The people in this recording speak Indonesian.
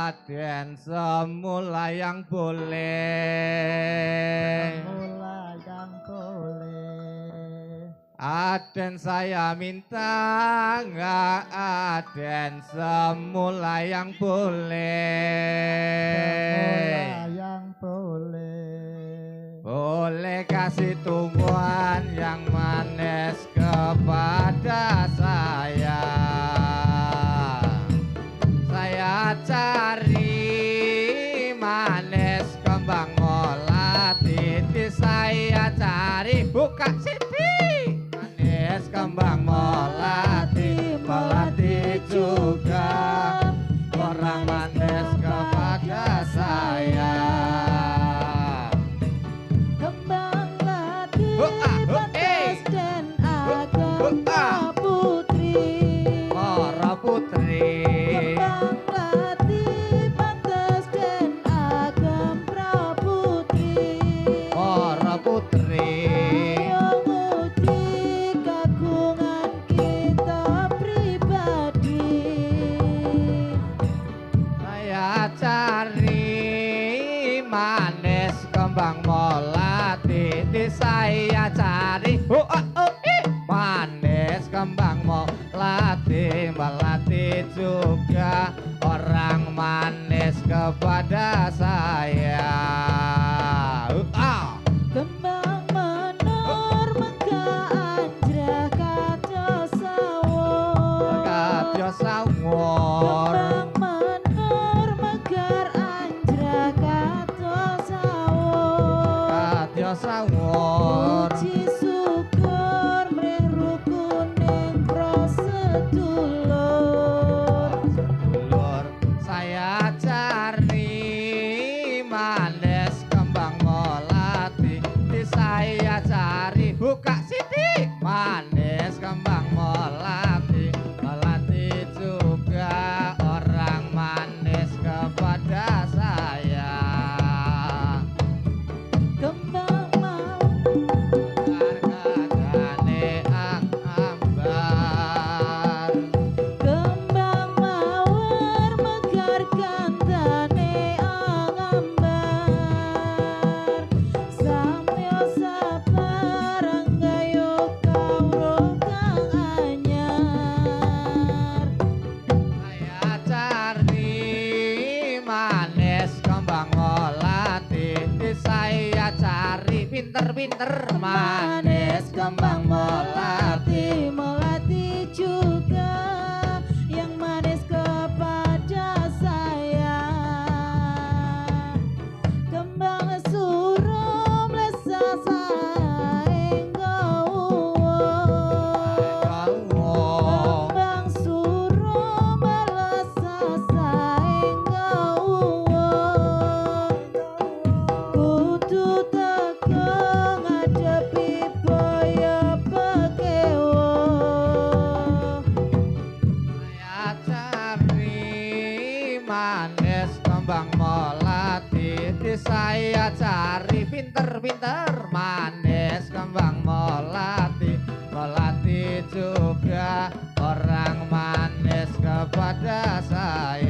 Aden semula yang boleh. Semula yang boleh. Aden saya minta nggak Aden semula yang boleh. Semula yang boleh. Boleh kasih tumbuhan yang manis kepada saya. Saya cari manis kembang melati, saya cari buka sini. Manis kembang melati, melati juga orang manis kepada saya. Kembang melati pantas dan ageng putri. Para putri. Kembang melati pantas dan ageng praputri. Para putri. Ayo nguji kagungan kita pribadi. Saya cari manis kembang melati, saya cari manis kembang melati, melati juga orang manis kepada saya. Kembang menur mega anjrah kados sawur. Kados sawur. Kembang menur megar anjrah kados sawur. Kados sawur. Puji syukur mring rukuning prosedulur. Sedulur saya cari manis kembang melati, saya cari buka sini manis kembang melati, melati juga orang manis kepada saya. Kembang mau Hargane ambar. Kembang mawar megar gandane angambar. Samyo sabarang gayo kawruh kang anyar. Saya cari manis kembang melati, saya cari pinter-pinter manis kembang melati. Melati juga yang manis kepada saya. Kembang surum lesa saeng Kembang surum lesa saeng kudu teko ngadepi boyo pekewo. Saya cari manis kembang melati, saya cari pinter-pinter manis kembang melati, melati juga orang manis kepada saya.